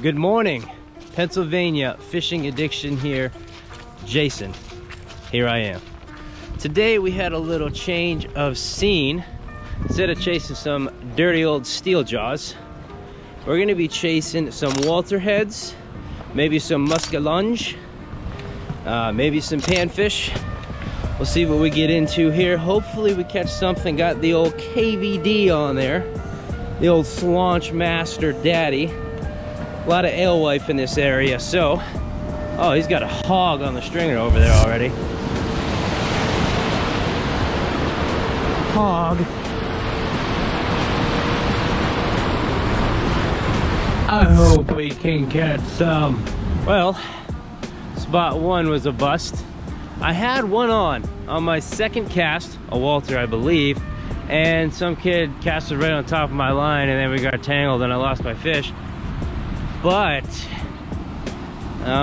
Good morning, Pennsylvania fishing addiction here. Jason, here I am. Today we had a little change of scene. Instead of chasing some dirty old steel jaws, we're gonna be chasing some Walter heads, maybe some muskellunge, maybe some panfish. We'll see what we get into here. Hopefully we catch something. Got the old KVD on there, the old Slaunch Master Daddy. A lot of alewife in this area, so... Oh, he's got a hog on the stringer over there already. Hog. I hope we can catch some. Well, spot one was a bust. I had one on my second cast, a Walter I believe, and some kid casted right on top of my line, and then we got tangled and I lost my fish. But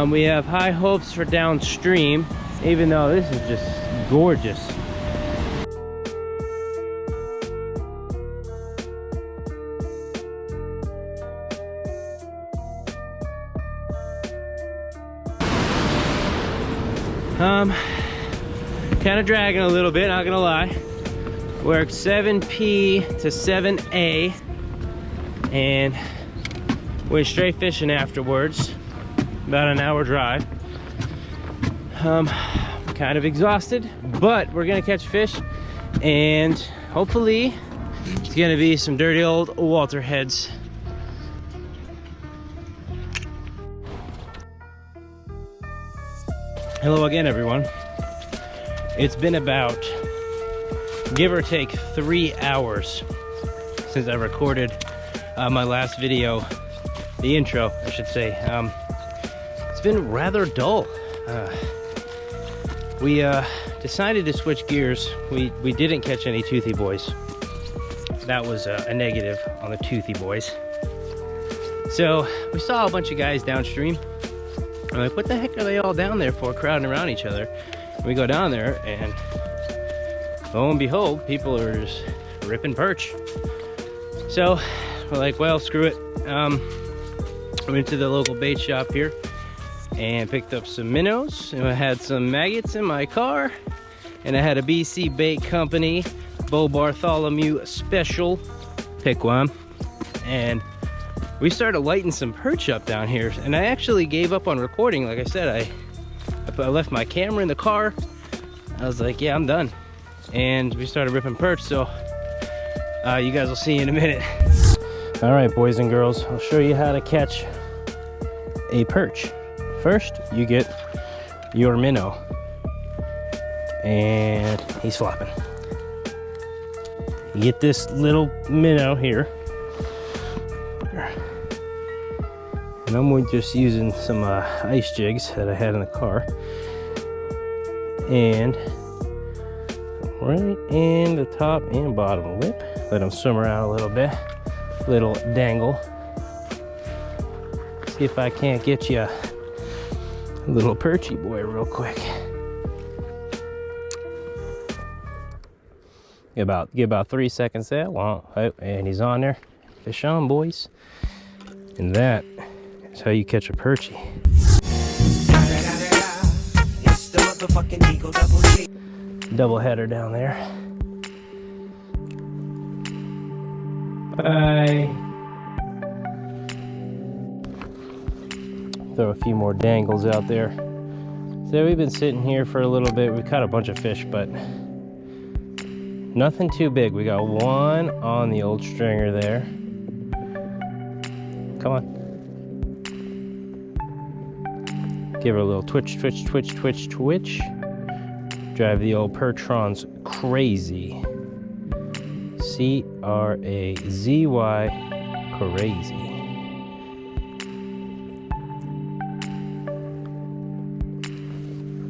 we have high hopes for downstream, even though this is just gorgeous. Kind of dragging a little bit, not gonna lie. Worked 7P to 7A and went straight fishing afterwards. About an hour drive. Kind of exhausted, but we're gonna catch fish, and hopefully it's gonna be some dirty old Walter heads. Hello again, everyone. It's been about, give or take, 3 hours since I recorded my last video, the intro, I should say. It's been rather dull. We decided to switch gears. We didn't catch any toothy boys. That was a negative on the toothy boys. So we saw a bunch of guys downstream. I'm like, what the heck are they all down there for, crowding around each other? And we go down there, and lo and behold, people are just ripping perch. So we're like, well, screw it. I went to the local bait shop here and picked up some minnows, and I had some maggots in my car, and I had a BC Bait Company Bo Bartholomew special pick one, and we started lighting some perch up down here. And I actually gave up on recording. Like I said, I left my camera in the car. I was like, yeah, I'm done. And we started ripping perch, so you guys will see in a minute. All right, boys and girls, I'll show you how to catch a perch. First, you get your minnow, and he's flopping. You get this little minnow here, and I'm just using some ice jigs that I had in the car, and right in the top and bottom lip, let them swim around a little bit, little dangle. See if I can't get you a little perchy boy real quick. Get about 3 seconds there. Well, and he's on there. Fish on, boys. And that is how you catch a perchy. Double header down there. Bye. Throw a few more dangles out there. So we've been sitting here for a little bit. We caught a bunch of fish, but nothing too big. We got one on the old stringer there. Come on. Give her a little twitch, twitch, twitch, twitch, twitch. Drive the old pertrons crazy. C-R-A-Z-Y, crazy.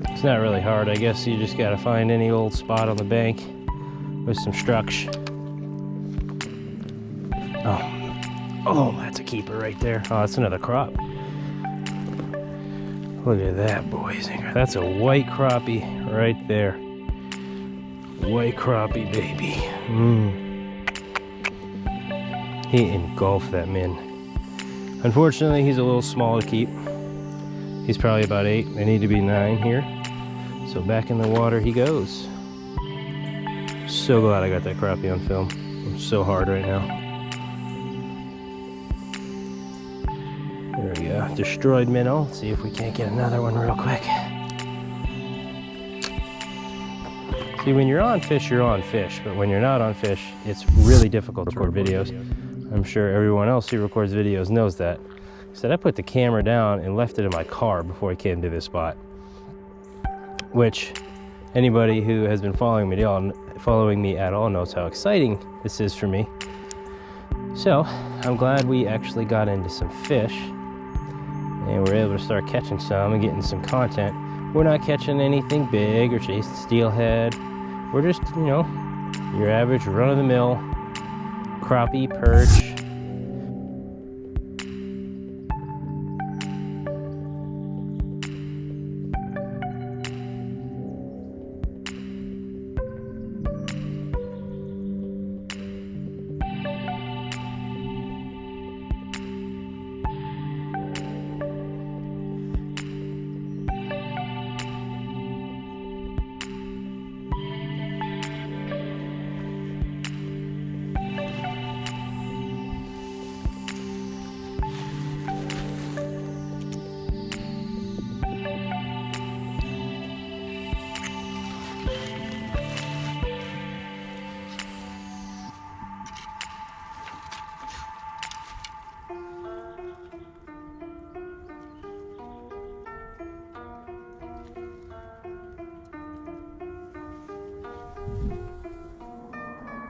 It's not really hard. I guess you just gotta find any old spot on the bank with some structure. Oh, that's a keeper right there. Oh, that's another crop. Look at that, boys. That's a white crappie right there. White crappie, baby. He engulfed that min. Unfortunately, he's a little small to keep. He's probably about 8. They need to be 9 here. So back in the water he goes. So glad I got that crappie on film. I'm so hard right now. There we go. Destroyed minnow. Let's see if we can't get another one real quick. See, when you're on fish, you're on fish. But when you're not on fish, it's really difficult to record videos. I'm sure everyone else who records videos knows that. So I put the camera down and left it in my car before I came to this spot. Which anybody who has been following me at all knows how exciting this is for me. So I'm glad we actually got into some fish and we're able to start catching some and getting some content. We're not catching anything big or chasing steelhead. We're just, you know, your average run-of-the-mill crappie, perch.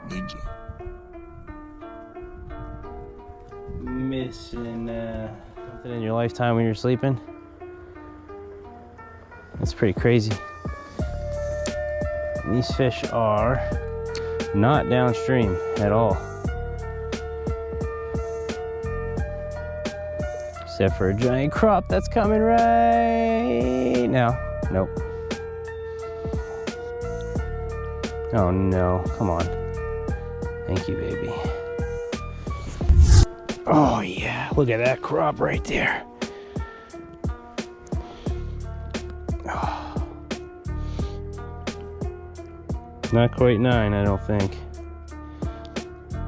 Ninja. Missing something in your lifetime when you're sleeping? That's pretty crazy. These fish are not downstream at all. Except for a giant crop that's coming right now. Nope. Oh no, come on. Thank you, baby. Oh yeah, look at that crop right there. Oh. Not quite 9, I don't think.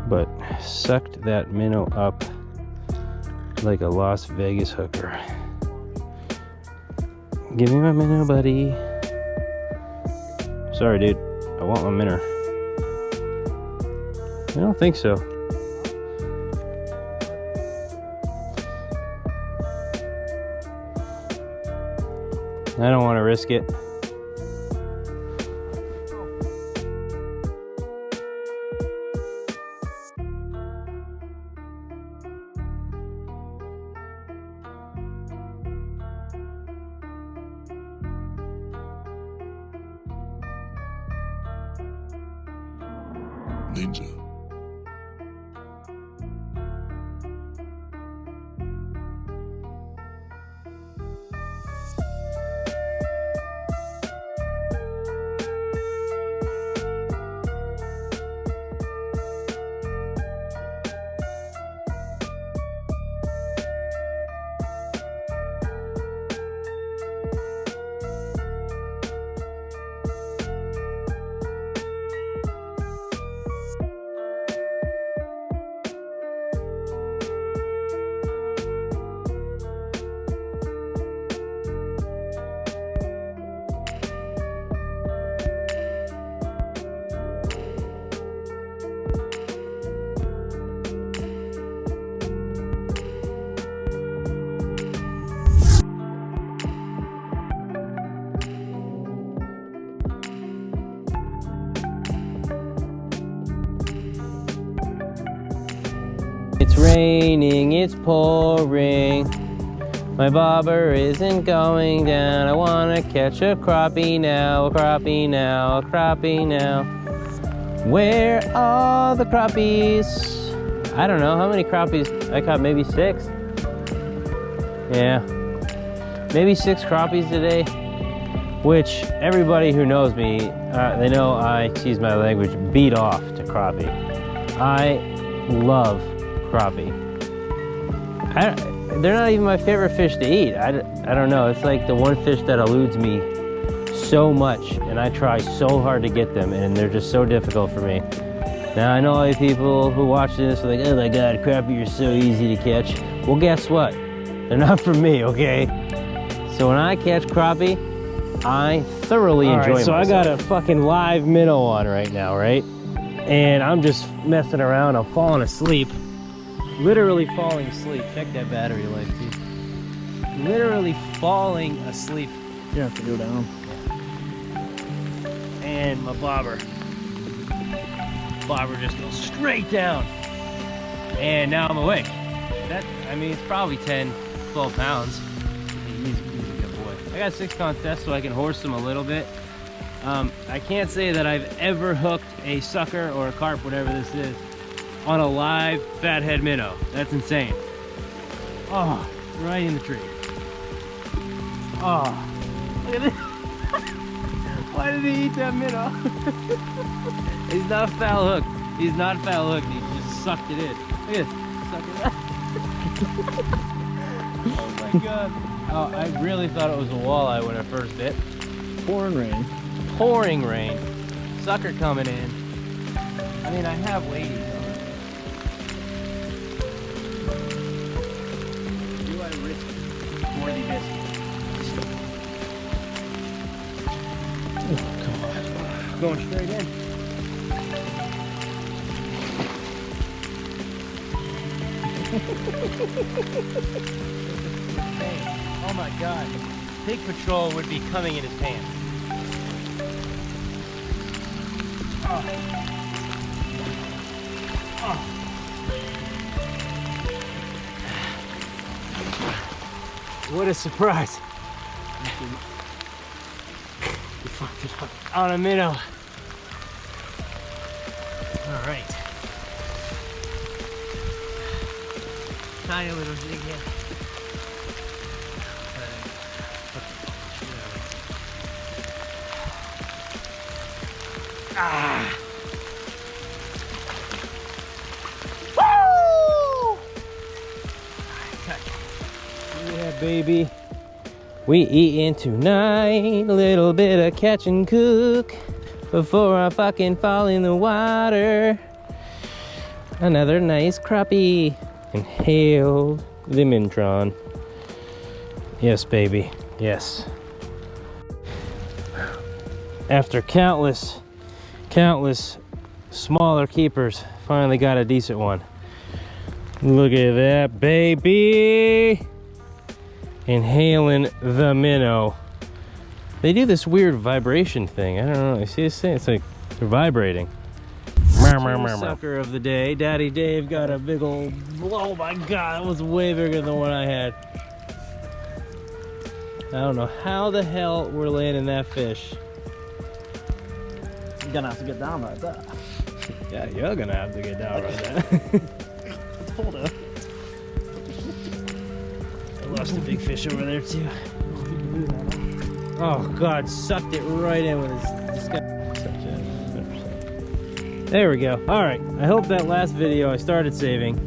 But sucked that minnow up like a Las Vegas hooker. Give me my minnow, buddy. Sorry, dude. I want my minnow. I don't think so. I don't want to risk it. Ninja. It's raining, it's pouring. My bobber isn't going down. I wanna catch a crappie now, a crappie now, a crappie now. Where are the crappies? I don't know, how many crappies? I caught maybe 6. Yeah, maybe 6 crappies today. Which everybody who knows me, they know I, excuse my language, beat off to crappie. I love crappie. they're not even my favorite fish to eat. I don't know. It's like the one fish that eludes me so much, and I try so hard to get them, and they're just so difficult for me. Now, I know all you people who watch this are like, oh my God, crappie are so easy to catch. Well, guess what? They're not for me, okay? So when I catch crappie, I thoroughly enjoy myself. So I got a fucking live minnow on right now, right? And I'm just messing around. I'm falling asleep. Literally falling asleep. Check that battery life, dude. Literally falling asleep. You have to go down. And my bobber just goes straight down. And now I'm awake. I mean, it's probably 10, 12 pounds. He's a good boy. I got 6 pound test so I can horse him a little bit. I can't say that I've ever hooked a sucker or a carp, whatever this is, on a live fathead minnow. That's insane. Oh, right in the tree. Oh, look at this. Why did he eat that minnow? He's not foul hooked. He's not foul hooked. He just sucked it in. Look at this. Suck it up. Oh my God. Oh, I really thought it was a walleye when I first bit. Pouring rain. Pouring rain. Sucker coming in. I mean, I have ladies on it. Do I risk for the biscuit? Oh, come on. Going straight in. Oh my God. Pig Patrol would be coming in his pants. Oh. Oh. What a surprise. You fucked it up. On a minnow. All right. Tiny little jig here. Ah! Woo! Yeah, baby. We eatin' tonight, a little bit of catch and cook before I fucking fall in the water. Another nice crappie. Inhale the Mintron. Yes, baby. Yes. After countless smaller keepers, finally got a decent one. Look at that, baby. Inhaling the minnow. They do this weird vibration thing. I don't know. You see this thing? It's like they're vibrating. Sucker of the day. Daddy Dave got a big old, oh my God, that was way bigger than the one I had. I don't know how the hell we're landing that fish. You're gonna have to get down like that. Yeah, you're gonna have to get down like that. Let's pull down. I lost a big fish over there too. Oh God, sucked it right in with his guy. There we go. All right, I hope that last video I started saving,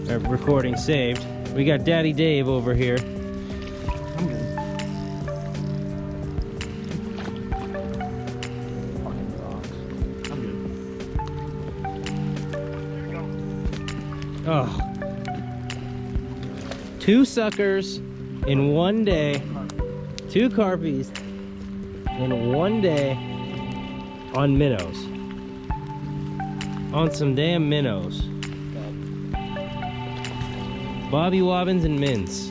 or recording saved. We got Daddy Dave over here. I'm good. Fucking rocks. I'm good. Oh. 2 suckers in one day. 2 carpies in one day on minnows. On some damn minnows. Bobby Wobbins and Mints.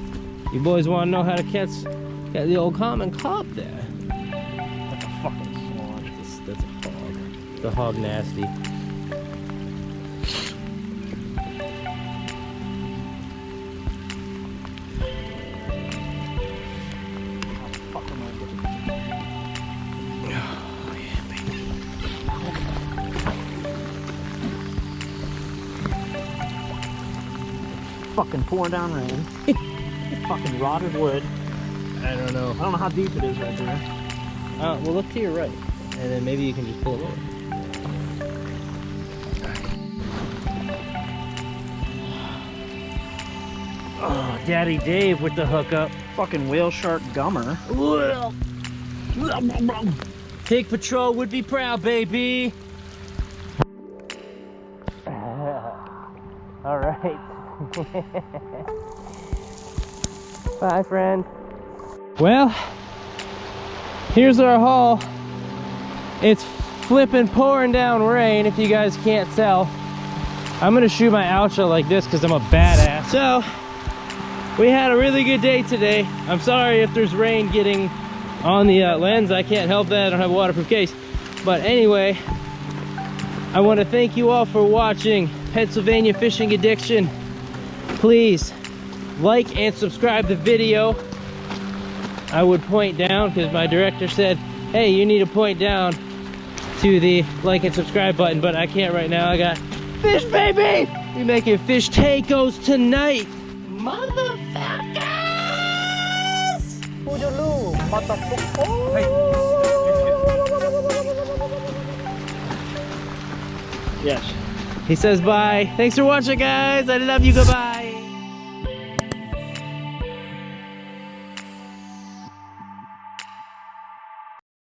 You boys want to know how to catch the old common carp there? That's a fucking swan. That's a hog. The hog nasty. Fucking pouring down rain. Fucking rotted wood. I don't know. I don't know how deep it is right there. Well, look to your right, and then maybe you can just pull it over. Oh, Daddy Dave with the hookup. Fucking whale shark gummer. Pig Patrol would be proud, baby. All right. Bye, friend. Well, here's our haul. It's flipping pouring down rain, if you guys can't tell. I'm gonna shoot my outro like this because I'm a badass. So, we had a really good day today. I'm sorry if there's rain getting on the lens. I can't help that. I don't have a waterproof case. But anyway, I want to thank you all for watching Pennsylvania Fishing Addiction. Please like and subscribe the video. I would point down because my director said, hey, you need to point down to the like and subscribe button, but I can't right now. I got fish, baby! We're making fish tacos tonight. Motherfuckers! Yes. He says bye. Thanks for watching, guys. I love you. Goodbye.